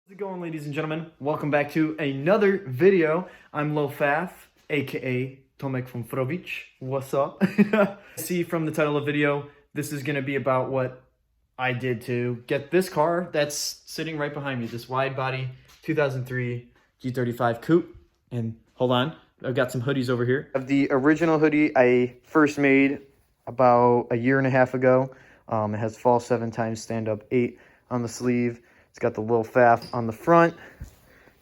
How's it going, ladies and gentlemen? Welcome back to another video. I'm Lilfaf, aka Tomek from Frovic. What's up? See from the title of the video, this is going to be about what I did to get this car that's sitting right behind me, this WideBody 2003 G35 Coupe. And hold on, I've got some hoodies over here. Of the original hoodie I first made about a year and a half ago. It has fall 7x stand-up 8 on the sleeve. It's got the Lilfaf on the front,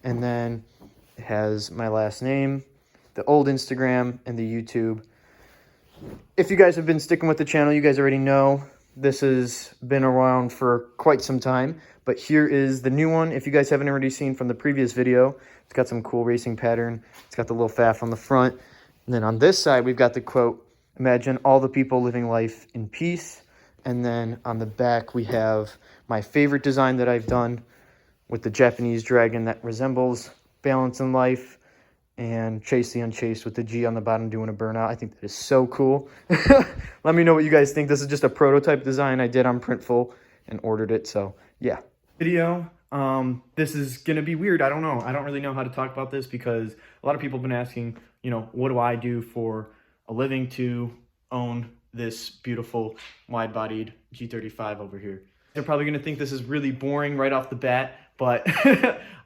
and then it has my last name, the old Instagram, and the YouTube. If you guys have been sticking with the channel, you guys already know this has been around for quite some time, but here is the new one. If you guys haven't already seen from the previous video, it's got some cool racing pattern. It's got the Lilfaf on the front, and then on this side, we've got the quote, "Imagine all the people living life in peace." And then on the back, we have my favorite design that I've done with the Japanese dragon that resembles Balance in Life, and Chase the Unchased with the G on the bottom doing a burnout. I think that is so cool. Let me know what you guys think. This is just a prototype design I did on Printful and ordered it. So yeah. Video. This is going to be weird. I don't know. I don't really know how to talk about this because a lot of people have been asking, what do I do for a living to own this beautiful wide-bodied G35 over here. They're probably going to think this is really boring right off the bat, but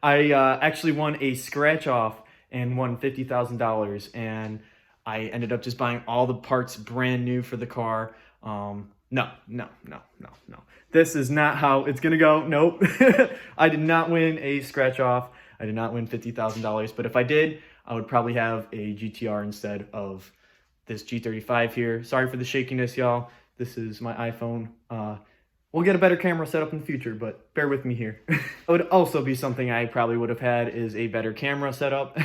I actually won a scratch-off and won $50,000, and I ended up just buying all the parts brand new for the car. No. This is not how it's going to go. Nope. I did not win a scratch-off. I did not win $50,000, but if I did, I would probably have a GTR instead of this G35 here. Sorry for the shakiness, y'all. This is my iPhone. We'll get a better camera set up in the future, but bear with me here. It would also be something I probably would have had is a better camera setup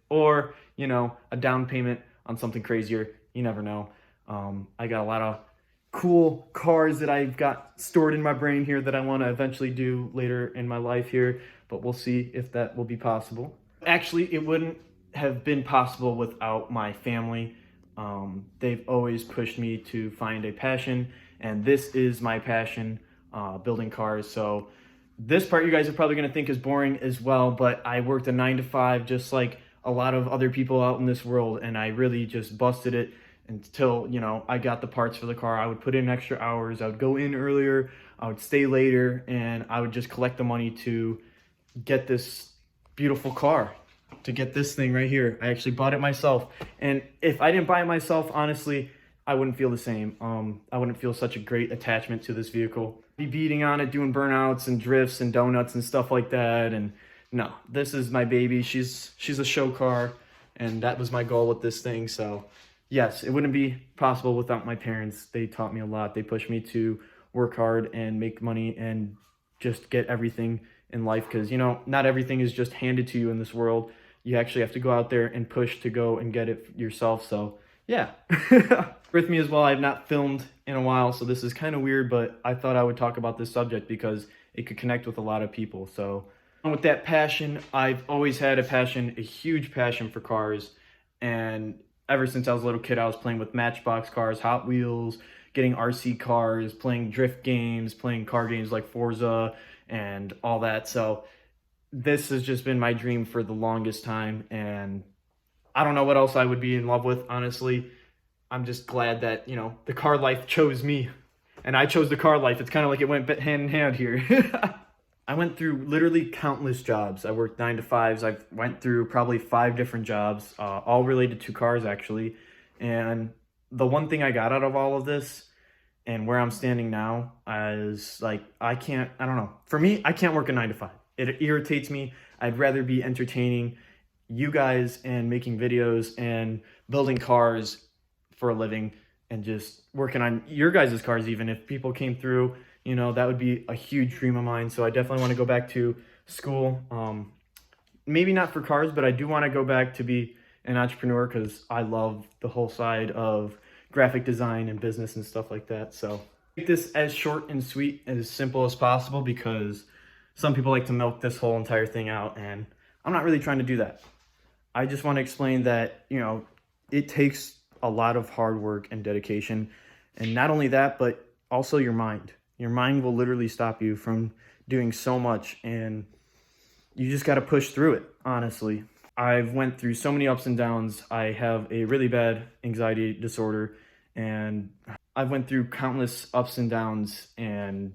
or, a down payment on something crazier. You never know. I got a lot of cool cars that I've got stored in my brain here that I want to eventually do later in my life here, but we'll see if that will be possible. Actually, it wouldn't have been possible without my family. They've always pushed me to find a passion, and this is my passion, building cars. So this part you guys are probably going to think is boring as well, but I worked a 9-to-5 just like a lot of other people out in this world, and I really just busted it until, I got the parts for the car. I would put in extra hours. I would go in earlier. I would stay later, and I would just collect the money to get this beautiful car. To get this thing right here. I actually bought it myself, and if I didn't buy it myself, honestly, I wouldn't feel the same. I wouldn't feel such a great attachment to this vehicle. Be beating on it, doing burnouts and drifts and donuts and stuff like that. And no, this is my baby. She's a show car, and that was my goal with this thing. So yes, it wouldn't be possible without my parents. They taught me a lot. They pushed me to work hard and make money and just get everything in life, because not everything is just handed to you in this world. You actually have to go out there and push to go and get it yourself. So yeah. With me as well, I have not filmed in a while, so this is kind of weird, but I thought I would talk about this subject because it could connect with a lot of people. So with that passion, I've always had a huge passion for cars, and ever since I was a little kid, I was playing with Matchbox cars, Hot Wheels, getting RC cars, playing drift games, playing car games like Forza and all that. So this has just been my dream for the longest time, and I don't know what else I would be in love with, honestly. I'm just glad that, the car life chose me, and I chose the car life. It's kind of like it went hand in hand here. I went through literally countless jobs. I worked 9-to-5s. I went through probably 5 different jobs, all related to cars, actually. And the one thing I got out of all of this and where I'm standing now is like, I don't know. For me, I can't work a 9-to-5. It irritates me. I'd rather be entertaining you guys and making videos and building cars for a living and just working on your guys' cars. Even if people came through, that would be a huge dream of mine. So I definitely want to go back to school. Maybe not for cars, but I do want to go back to be an entrepreneur because I love the whole side of graphic design and business and stuff like that. So make this as short and sweet and as simple as possible because some people like to milk this whole entire thing out, and I'm not really trying to do that. I just want to explain that, it takes a lot of hard work and dedication. And not only that, but also your mind. Your mind will literally stop you from doing so much. And you just got to push through it, honestly. I've went through so many ups and downs. I have a really bad anxiety disorder, and I've went through countless ups and downs, and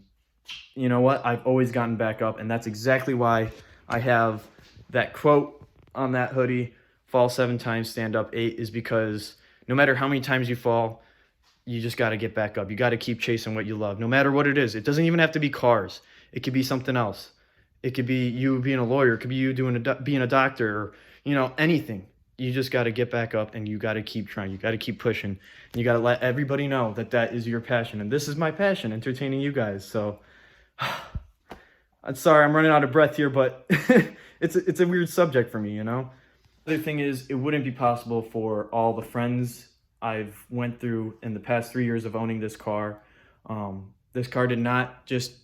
you know what? I've always gotten back up, and that's exactly why I have that quote on that hoodie, fall 7 times, stand up 8, is because no matter how many times you fall, you just got to get back up. You got to keep chasing what you love, no matter what it is. It doesn't even have to be cars. It could be something else. It could be you being a lawyer. It could be you being a doctor, or, you know, anything. You just got to get back up, and you got to keep trying. You got to keep pushing. And you got to let everybody know that that is your passion. And this is my passion, entertaining you guys. So I'm sorry, I'm running out of breath here, but it's a weird subject for me, you know? The other thing is, it wouldn't be possible for all the friends I've went through in the past 3 years of owning this car. This car did not just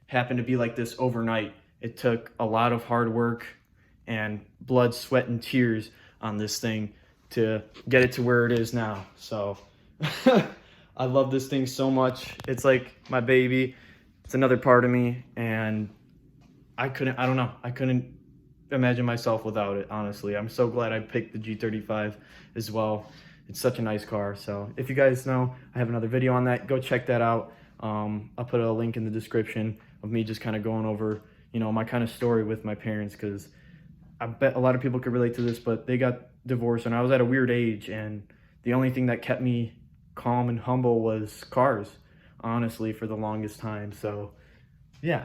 happen to be like this overnight. It took a lot of hard work and blood, sweat, and tears on this thing to get it to where it is now. So I love this thing so much. It's like my baby. It's another part of me, and I couldn't imagine myself without it, honestly. I'm so glad I picked the G35 as well. It's such a nice car. So if you guys know, I have another video on that. Go check that out. I'll put a link in the description of me just kind of going over, you know, my kind of story with my parents, because I bet a lot of people could relate to this, but they got divorced and I was at a weird age, and the only thing that kept me calm and humble was cars, honestly, for the longest time. So yeah,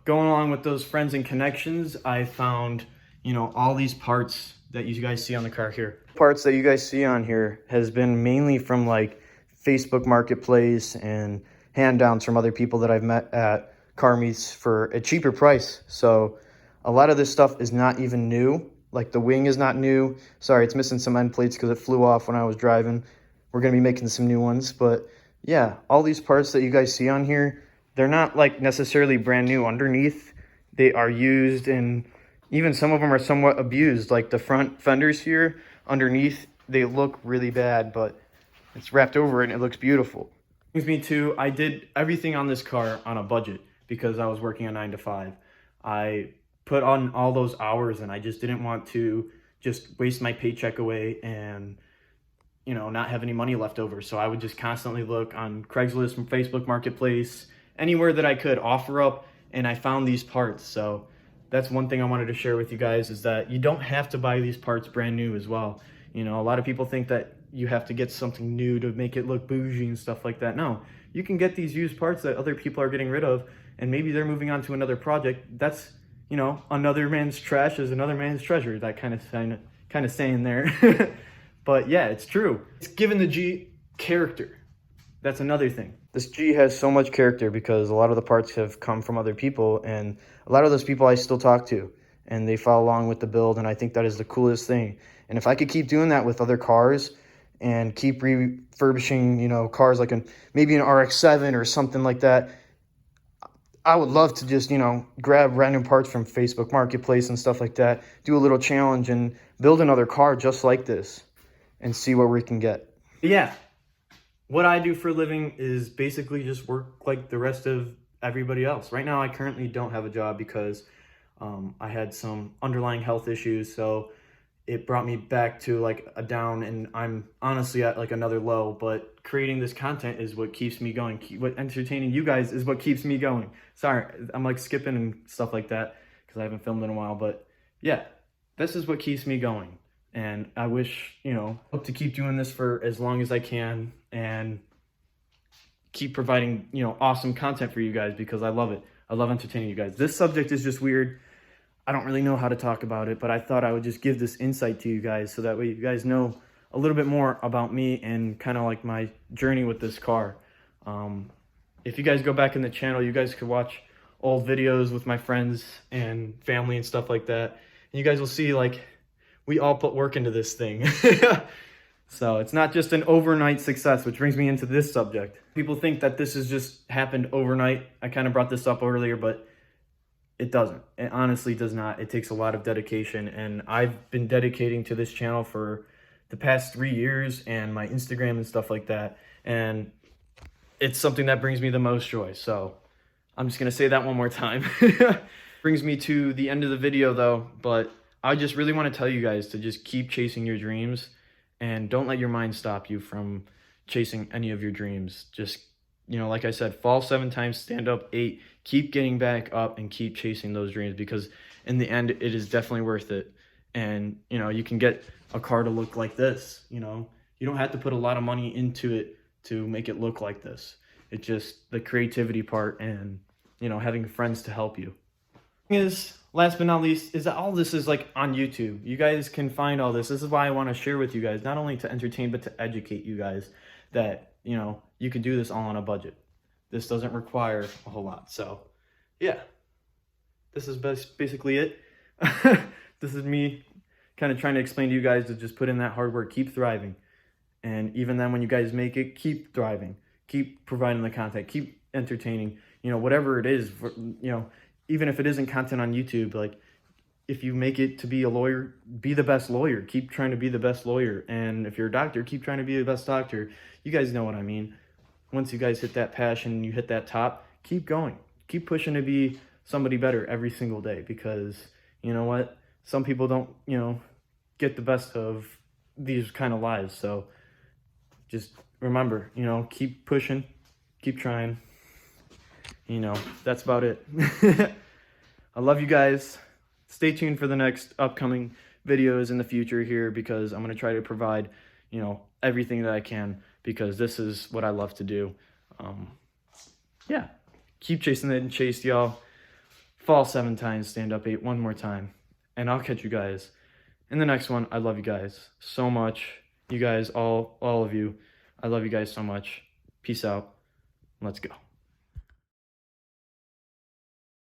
going along with those friends and connections, I found, you know, all these parts that you guys see on the car here. Parts that you guys see on here has been mainly from like Facebook Marketplace and hand downs from other people that I've met at car meets for a cheaper price. So a lot of this stuff is not even new. Like the wing is not new. Sorry, it's missing some end plates because it flew off when I was driving. We're going to be making some new ones. But yeah, all these parts that you guys see on here, they're not like necessarily brand new underneath. They are used, and even some of them are somewhat abused. Like the front fenders here underneath, they look really bad, but it's wrapped over it and it looks beautiful. Brings me to, I did everything on this car on a budget because I was working a 9 to 5. I put on all those hours, and I just didn't want to just waste my paycheck away and, you know, not have any money left over. So I would just constantly look on Craigslist, from Facebook Marketplace, anywhere that I could offer up, and I found these parts. So that's one thing I wanted to share with you guys, is that you don't have to buy these parts brand new as well. You know, a lot of people think that you have to get something new to make it look bougie and stuff like that. No, you can get these used parts that other people are getting rid of, and maybe they're moving on to another project. That's, you know, another man's trash is another man's treasure, that kind of saying there. But yeah, it's true. It's given the G character. That's another thing. This G has so much character because a lot of the parts have come from other people, and a lot of those people I still talk to, and they follow along with the build, and I think that is the coolest thing. And if I could keep doing that with other cars and keep refurbishing, you know, cars like maybe an RX-7 or something like that, I would love to just, you know, grab random parts from Facebook Marketplace and stuff like that, do a little challenge and build another car just like this and see what we can get. Yeah, what I do for a living is basically just work like the rest of everybody else. Right now, I currently don't have a job because I had some underlying health issues, so it brought me back to like a down, and I'm honestly at like another low, but creating this content is what keeps me going. What entertaining you guys is what keeps me going. Sorry, I'm like skipping and stuff like that because I haven't filmed in a while, but yeah, this is what keeps me going. And I wish, you know, hope to keep doing this for as long as I can and keep providing, you know, awesome content for you guys because I love it. I love entertaining you guys. This subject is just weird. I don't really know how to talk about it, but I thought I would just give this insight to you guys so that way you guys know a little bit more about me and kind of like my journey with this car. If you guys go back in the channel, you guys could watch old videos with my friends and family and stuff like that. And you guys will see like we all put work into this thing. So it's not just an overnight success, which brings me into this subject. People think that this has just happened overnight. I kind of brought this up earlier, but it doesn't. It honestly does not. It takes a lot of dedication, and I've been dedicating to this channel for the past 3 years and my Instagram and stuff like that, and it's something that brings me the most joy. So I'm just gonna say that one more time. Brings me to the end of the video though, but I just really want to tell you guys to just keep chasing your dreams and don't let your mind stop you from chasing any of your dreams. Just, like I said, fall 7 times, stand up 8, keep getting back up and keep chasing those dreams, because in the end, it is definitely worth it. And, you can get a car to look like this, you don't have to put a lot of money into it to make it look like this. It's just the creativity part and, having friends to help you. Is last but not least is that all this is like on YouTube. You guys can find all this. This is why I want to share with you guys, not only to entertain but to educate you guys that you can do this all on a budget. This doesn't require a whole lot. So yeah, this is basically it. This is me kind of trying to explain to you guys to just put in that hard work, keep thriving, and even then when you guys make it, keep thriving, keep providing the content, keep entertaining, whatever it is, even if it isn't content on YouTube. Like, if you make it to be a lawyer, be the best lawyer. Keep trying to be the best lawyer. And if you're a doctor, keep trying to be the best doctor. You guys know what I mean. Once you guys hit that passion, you hit that top, keep going. Keep pushing to be somebody better every single day, because you know what? Some people don't, get the best of these kind of lives. So just remember, keep pushing, keep trying. That's about it. I love you guys. Stay tuned for the next upcoming videos in the future here, because I'm going to try to provide, everything that I can, because this is what I love to do. Yeah, keep chasing it and chase, y'all. Fall 7 times, stand up 8 one more time. And I'll catch you guys in the next one. I love you guys so much. You guys, all of you, I love you guys so much. Peace out. Let's go.